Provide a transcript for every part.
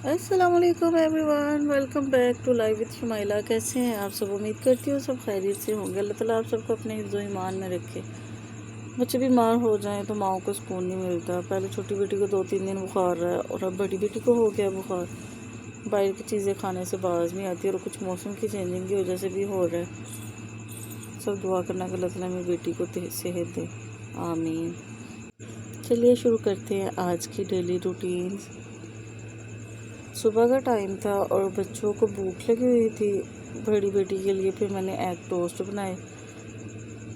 अस्सलामुअलैकुम everyone, welcome back to live with Shumaila. कैसे हैं आप सब? उम्मीद करती हूँ सब खैरियत से होंगे। अल्लाह ताला आप सबको अपने हिफ्ज़ ईमान में रखे। बच्चे बीमार हो जाएं तो माओ को सुकून नहीं मिलता। पहले छोटी बेटी को 2-3 दिन बुखार रहा है और अब बड़ी बेटी को हो गया बुखार। बाहर की चीज़ें खाने से बाज नहीं आती और कुछ मौसम की चेंजिंग की वजह से भी हो रहा है। सब दुआ करना कि अल्लाह ताला मेरी बेटी को सेहत दे, आमीन। चलिए शुरू करते हैं आज की डेली रूटीन। सुबह का टाइम था और बच्चों को भूख लगी हुई थी। बड़ी बेटी के लिए फिर मैंने एग टोस्ट बनाए।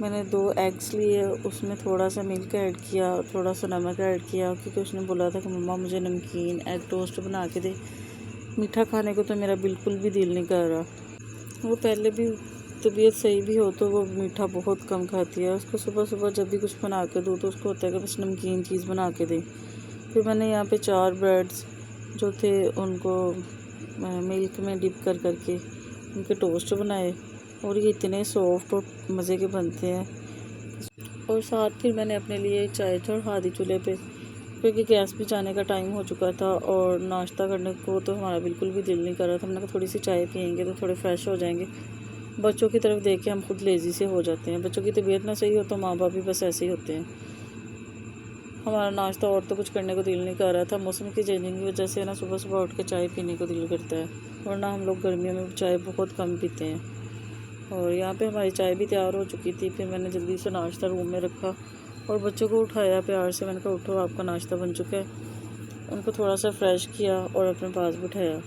मैंने 2 एग्स लिए, उसमें थोड़ा सा मिल्क ऐड किया, थोड़ा सा नमक ऐड किया, क्योंकि उसने बोला था कि मम्मा मुझे नमकीन एग टोस्ट बना के दे। मीठा खाने को तो मेरा बिल्कुल भी दिल नहीं कर रहा। वो पहले भी तबीयत सही भी हो तो वो मीठा बहुत कम खाती है। उसको सुबह सुबह जब भी कुछ बना के दूँ तो उसको होता है कि बस नमकीन चीज़ बना के दें। फिर मैंने यहाँ पे 4 ब्रेड्स जो थे उनको मिल्क में डिप करके उनके टोस्ट बनाए और ये इतने सॉफ्ट और मज़े के बनते हैं। और साथ फिर मैंने अपने लिए चाय चढ़ा दी चूल्हे पे, क्योंकि गैस भी जाने का टाइम हो चुका था और नाश्ता करने को तो हमारा बिल्कुल भी दिल नहीं कर रहा था। हमने कहा थोड़ी सी चाय पियेंगे तो थोड़े फ्रेश हो जाएंगे। बच्चों की तरफ देख के हम खुद लेज़ी से हो जाते हैं। बच्चों की तबीयत ना सही हो तो माँ बाप भी बस ऐसे ही होते हैं। हमारा नाश्ता और तो कुछ करने को दिल नहीं कर रहा था। मौसम की चेंजिंग की वजह से ना सुबह सुबह उठ के चाय पीने को दिल करता है, वरना हम लोग गर्मियों में चाय बहुत कम पीते हैं। और यहाँ पे हमारी चाय भी तैयार हो चुकी थी। फिर मैंने जल्दी से नाश्ता रूम में रखा और बच्चों को उठाया प्यार से। मैंने कहा उठो, आपका नाश्ता बन चुका है। उनको थोड़ा सा फ्रेश किया और अपने पास बिठाया।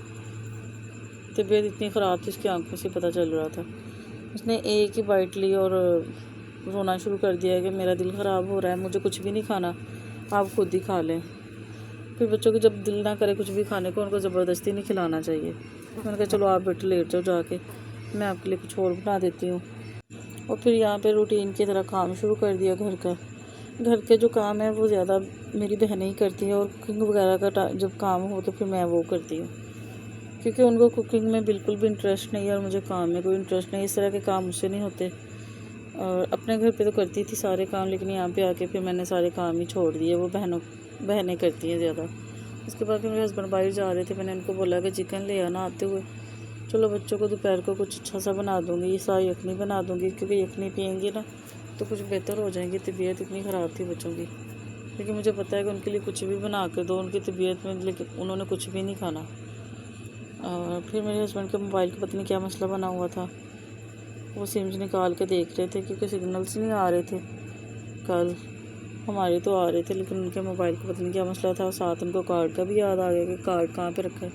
तबीयत इतनी ख़राब थी उसकी आंखों से पता चल रहा था। उसने एक ही बाइट ली और रोना शुरू कर दिया कि मेरा दिल ख़राब हो रहा है, मुझे कुछ भी नहीं खाना, आप खुद ही खा लें। फिर बच्चों की जब दिल ना करे कुछ भी खाने को, उनको ज़बरदस्ती नहीं खिलाना चाहिए। मैंने कहा चलो आप बेटे लेट जाओ, जाके मैं आपके लिए कुछ और बना देती हूँ। और फिर यहाँ पे रूटीन की तरह काम शुरू कर दिया घर का। घर के जो काम है वो ज़्यादा मेरी बहनें ही करती हैं और कुकिंग वगैरह का जब काम हो तो फिर मैं वो करती हूँ, क्योंकि उनको कुकिंग में बिल्कुल भी इंटरेस्ट नहीं है और मुझे काम में कोई इंटरेस्ट नहीं। इस तरह के काम मुझसे नहीं होते। और अपने घर पे तो करती थी सारे काम, लेकिन यहाँ पे आके फिर मैंने सारे काम ही छोड़ दिए। वो बहनें करती हैं ज़्यादा। उसके बाद फिर मेरे हस्बैंड बाहर जा रहे थे। मैंने उनको बोला कि चिकन ले आना आते हुए। चलो बच्चों को दोपहर को कुछ अच्छा सा बना दूँगी, शाही यखनी बना दूँगी, क्योंकि यखनी पियेंगी ना तो कुछ बेहतर हो जाएंगी। तबीयत इतनी ख़राब थी बच्चों की, लेकिन मुझे पता है कि उनके लिए कुछ भी बना कर दो उनकी तबीयत में, लेकिन उन्होंने कुछ भी नहीं खाना। और फिर मेरे हस्बैंड के मोबाइल का पता नहीं क्या मसला बना हुआ था। वो सिम्स निकाल के देख रहे थे, क्योंकि सिग्नल्स नहीं आ रहे थे। कल हमारे तो आ रहे थे, लेकिन उनके मोबाइल को पता नहीं क्या मसला था। और साथ उनको कार्ड का भी याद आ गया कि कार्ड कहाँ पे रखा है,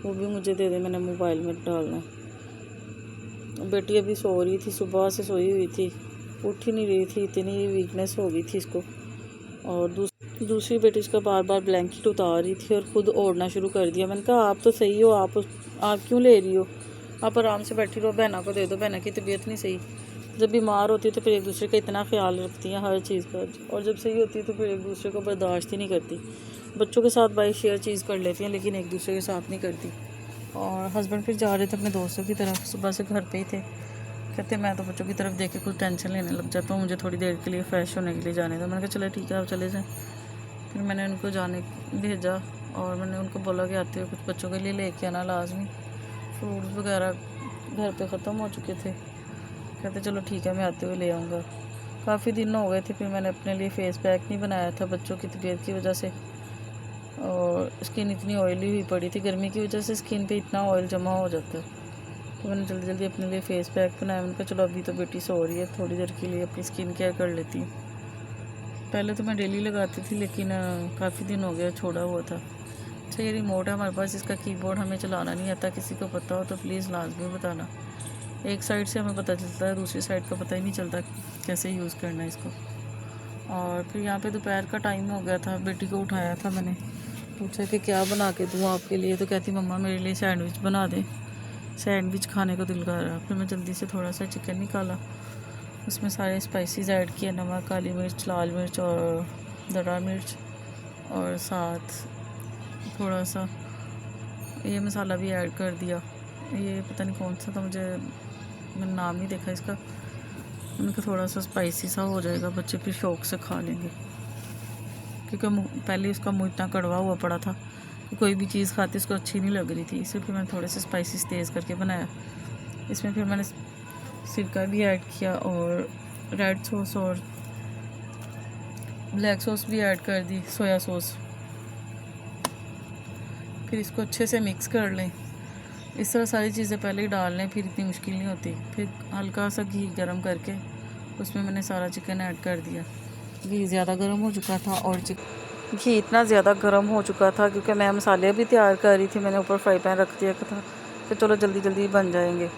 वो भी मुझे दे दे, मैंने मोबाइल में डालना है। बेटी अभी सो रही थी, सुबह से सोई हुई थी, उठ ही नहीं रही थी, इतनी वीकनेस हो गई थी इसको। और दूसरी बेटी इसका बार बार ब्लैंकेट उतार रही थी और ख़ुद ओढ़ना शुरू कर दिया। मैंने कहा आप तो सही हो, आप क्यों ले रही हो, आप आराम से बैठी रहो, बहना को दे दो, बहना की तबीयत नहीं सही। जब बीमार होती है तो फिर एक दूसरे का इतना ख्याल रखती हैं हर चीज़ का, और जब सही होती है तो फिर एक दूसरे को बर्दाश्त ही नहीं करती। बच्चों के साथ भाई शेयर चीज़ कर लेती हैं, लेकिन एक दूसरे के साथ नहीं करती। और हस्बैंड फिर जा रहे थे अपने दोस्तों की तरफ, सुबह से घर पे ही थे। कहते मैं तो बच्चों की तरफ देख के कुछ टेंशन लेने लग जाता हूँ, मुझे थोड़ी देर के लिए फ़्रेश होने के लिए जाने दो। मैंने कहा चलो ठीक है, आप चले जाएँ। फिर मैंने उनको जाने भेजा और मैंने उनको बोला कि आते हुए कुछ बच्चों के लिए लेके आना लाजमी। फ्रूट्स वगैरह घर पे ख़त्म हो चुके थे। कहते चलो ठीक है, मैं आते हुए ले आऊँगा। काफ़ी दिन हो गए थे। फिर मैंने अपने लिए फ़ेस पैक नहीं बनाया था बच्चों की तबीयत की वजह से, और स्किन इतनी ऑयली हुई पड़ी थी। गर्मी की वजह से स्किन पे इतना ऑयल जमा हो जाता है, तो मैंने जल्दी जल्दी अपने लिए फ़ेस पैक बनाया। मैंने कहा चलो अभी तो बेटी सो रही है, थोड़ी देर के लिए अपनी स्किन केयर कर लेती हूँ। पहले तो मैं डेली लगाती थी, लेकिन काफ़ी दिन हो गया छोड़ा हुआ था। अच्छा ये रिमोट है हमारे पास, इसका कीबोर्ड हमें चलाना नहीं आता। किसी को पता हो तो प्लीज़ लाजमी बताना। एक साइड से हमें पता चलता है, दूसरी साइड का पता ही नहीं चलता कैसे यूज़ करना है इसको। और फिर यहाँ पे दोपहर का टाइम हो गया था। बेटी को उठाया था मैंने, पूछा कि क्या बना के दूँ आपके लिए, तो कहती मम्मा मेरे लिए सैंडविच बना दे, सैंडविच खाने को दिल कर रहा। फिर मैं जल्दी से थोड़ा सा चिकन निकाला, उसमें सारे स्पाइसेस ऐड किए, नमक, काली मिर्च, लाल मिर्च और दरा मिर्च, और साथ थोड़ा सा ये मसाला भी ऐड कर दिया। ये पता नहीं कौन सा था, मैंने नाम नहीं देखा इसका। उनका थोड़ा सा स्पाइसी सा हो जाएगा, बच्चे फिर शौक से खा लेंगे, क्योंकि पहले उसका मुँह इतना कड़वा हुआ पड़ा था कोई भी चीज़ खाती उसको अच्छी नहीं लग रही थी, इसलिए फिर मैंने थोड़े से स्पाइसेस तेज़ करके बनाया। इसमें फिर मैंने सिरका भी ऐड किया और रेड सॉस और ब्लैक सॉस भी ऐड कर दी, सोया सॉस। फिर इसको अच्छे से मिक्स कर लें। इस तरह सारी चीज़ें पहले ही डाल लें, फिर इतनी मुश्किल नहीं होती। फिर हल्का सा घी गरम करके उसमें मैंने सारा चिकन ऐड कर दिया। घी ज़्यादा गरम हो चुका था और घी इतना ज़्यादा गरम हो चुका था क्योंकि मैं मसाले भी तैयार कर रही थी। मैंने ऊपर फ्राई पैन रख दिया था कि चलो जल्दी जल्दी बन जाएंगे,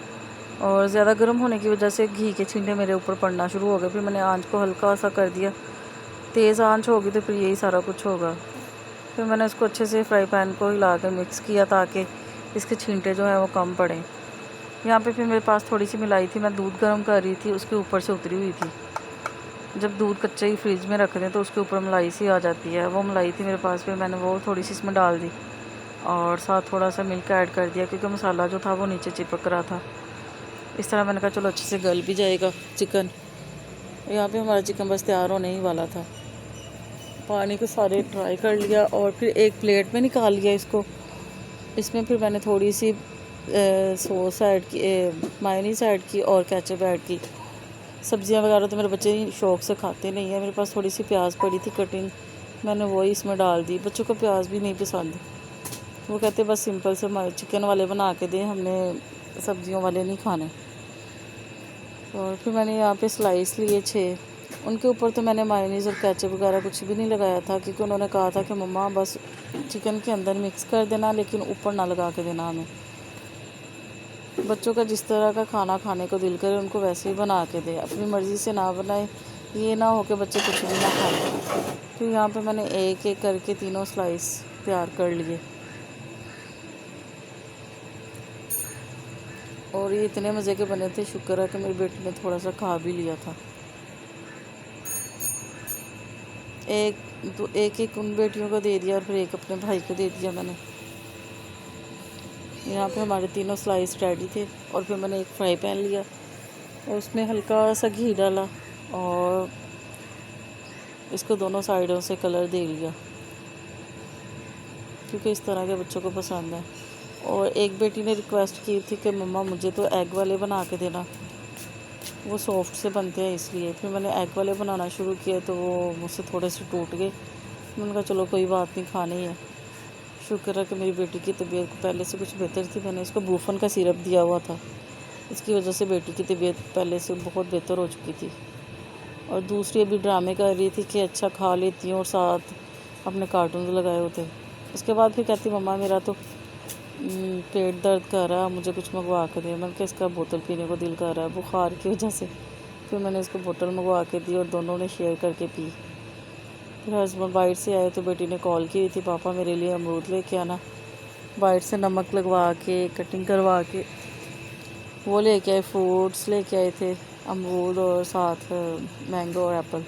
और ज़्यादा गर्म होने की वजह से घी के छींटे मेरे ऊपर पड़ना शुरू हो गए। फिर मैंने आंच को हल्का सा कर दिया, तेज़ आंच होगी तो फिर यही सारा कुछ होगा। फिर मैंने उसको अच्छे से फ्राई पैन को हिला कर मिक्स किया ताकि इसके छींटे जो है वो कम पड़ें। यहाँ पे फिर मेरे पास थोड़ी सी मलाई थी, मैं दूध गर्म कर रही थी, उसके ऊपर से उतरी हुई थी। जब दूध कच्चे ही फ्रिज में रख दें तो उसके ऊपर मलाई सी आ जाती है, वो मलाई थी मेरे पास। फिर मैंने वो थोड़ी सी इसमें डाल दी और साथ थोड़ा सा मिल्क ऐड कर दिया क्योंकि मसाला जो था वो नीचे चिपक रहा था। इस तरह मैंने कहा चलो अच्छे से गल भी जाएगा चिकन। यहाँ पे हमारा चिकन बस तैयार होने ही वाला था। पानी को सारे ट्राई कर लिया और फिर एक प्लेट में निकाल लिया इसको। इसमें फिर मैंने थोड़ी सी सॉस ऐड की, मायोनीज़ ऐड की और केचप ऐड की। सब्जियां वगैरह तो मेरे बच्चे शौक़ से खाते नहीं है। मेरे पास थोड़ी सी प्याज पड़ी थी कटिंग, मैंने वही इसमें डाल दी। बच्चों को प्याज भी नहीं पसंद, वो कहते बस सिंपल से चिकन वाले बना के दें, हमने सब्जियों वाले नहीं खाने। और फिर मैंने यहाँ पे स्लाइस लिए 6, उनके ऊपर तो मैंने मायोनीज़ और केचप वगैरह कुछ भी नहीं लगाया था क्योंकि उन्होंने कहा था कि मम्मा बस चिकन के अंदर मिक्स कर देना लेकिन ऊपर ना लगा के देना हमें। बच्चों का जिस तरह का खाना खाने को दिल करे उनको वैसे ही बना के दे, अपनी मर्ज़ी से ना बनाए, ये ना हो कि बच्चे कुछ भी ना खाएं। तो यहाँ पे मैंने एक एक करके तीनों स्लाइस तैयार कर लिए और ये इतने मज़े के बने थे। शुक्र है कि मेरी बेटी ने थोड़ा सा खा भी लिया था। एक उन बेटियों को दे दिया और फिर एक अपने भाई को दे दिया मैंने। यहाँ पे हमारे तीनों स्लाइस रेडी थे और फिर मैंने एक फ्राई पैन लिया और उसमें हल्का सा घी डाला और इसको दोनों साइडों से कलर दे लिया क्योंकि इस तरह के बच्चों को पसंद है। और एक बेटी ने रिक्वेस्ट की थी कि मम्मा मुझे तो एग वाले बना के देना, वो सॉफ्ट से बनते हैं इसलिए। फिर मैंने एग वाले बनाना शुरू किया तो वो मुझसे थोड़े से टूट गए। मैंने कहा चलो कोई बात नहीं, खाने ही है। शुक्र है कि मेरी बेटी की तबीयत पहले से कुछ बेहतर थी। मैंने इसको बूफन का सिरप दिया हुआ था, इसकी वजह से बेटी की तबीयत पहले से बहुत बेहतर हो चुकी थी। और दूसरी अभी ड्रामे कर रही थी कि अच्छा खा लेती हूँ और साथ अपने कार्टून लगाए होते। उसके बाद फिर कहती मम्मा मेरा तो पेट दर्द कर रहा है, मुझे कुछ मंगवा के दे। मैंने कहा इसका बोतल पीने को दिल कर रहा है बुखार की वजह से। फिर मैंने इसको बोतल मंगवा के दी और दोनों ने शेयर करके पी। फिर हस्बैंड बाइट से आए तो बेटी ने कॉल की थी पापा मेरे लिए अमरूद लेके आना। बाइट से नमक लगवा के कटिंग करवा के वो लेके आए, फ्रूट्स लेके आए थे, अमरूद और साथ मैंगो और एप्पल।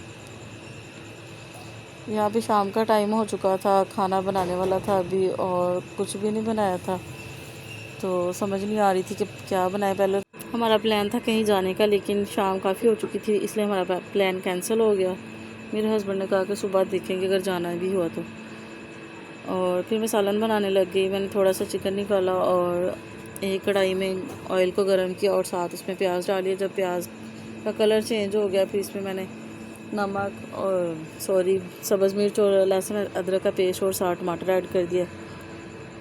यहाँ पे शाम का टाइम हो चुका था, खाना बनाने वाला था अभी और कुछ भी नहीं बनाया था तो समझ नहीं आ रही थी कि क्या बनाए। पहले हमारा प्लान था कहीं जाने का लेकिन शाम काफ़ी हो चुकी थी इसलिए हमारा प्लान कैंसिल हो गया। मेरे हस्बैंड ने कहा कि सुबह देखेंगे अगर जाना भी हुआ तो। और फिर मैं सालन बनाने लग गई। मैंने थोड़ा सा चिकन निकाला और एक कढ़ाई में ऑयल को गर्म किया और साथ उसमें प्याज डालिए। जब प्याज का कलर चेंज हो गया फिर इसमें मैंने नमक और सब्ज़ मिर्च और लहसुन अदरक का पेस्ट और साथ टमाटर ऐड कर दिया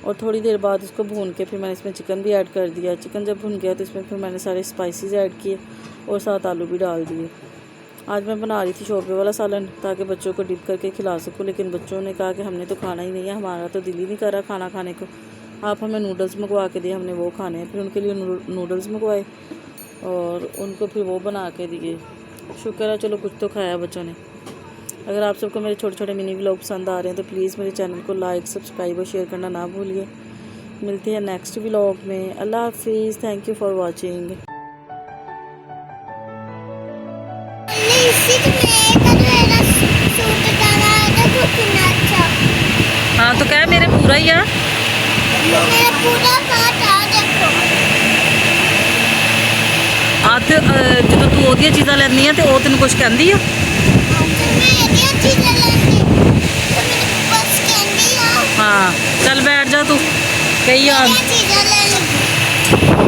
और थोड़ी देर बाद उसको भून के फिर मैंने इसमें चिकन भी ऐड कर दिया। चिकन जब भुन गया तो इसमें फिर मैंने सारे स्पाइसेस ऐड किए और साथ आलू भी डाल दिए। आज मैं बना रही थी शोरबे वाला सालन ताकि बच्चों को डिप करके खिला सकूं, लेकिन बच्चों ने कहा कि हमने तो खाना ही नहीं है, हमारा तो दिल ही नहीं कर रहा खाना खाने को, आप हमें नूडल्स मंगवा के दिए, हमने वो खाने हैं। फिर उनके लिए नूडल्स मंगवाए और उनको फिर वो बना के दिए। शुक्र है चलो कुछ तो खाया बच्चों ने। अगर आप सबको मेरे छोटे छोटे मिनी व्लॉग पसंद आ रहे हैं तो प्लीज़ मेरे चैनल को लाइक सब्सक्राइब और शेयर करना ना भूलिए। मिलते हैं नेक्स्ट व्लॉग में। अल्लाह हाफिज़। Thank you for watching. हाँ तो क्या मेरे पूरा ही है, जो तू ओदियां चीज़ां लैंदी है तो वो तेन कुछ कहती है। हाँ चल मैं कहीं और चीज़ें ले ली।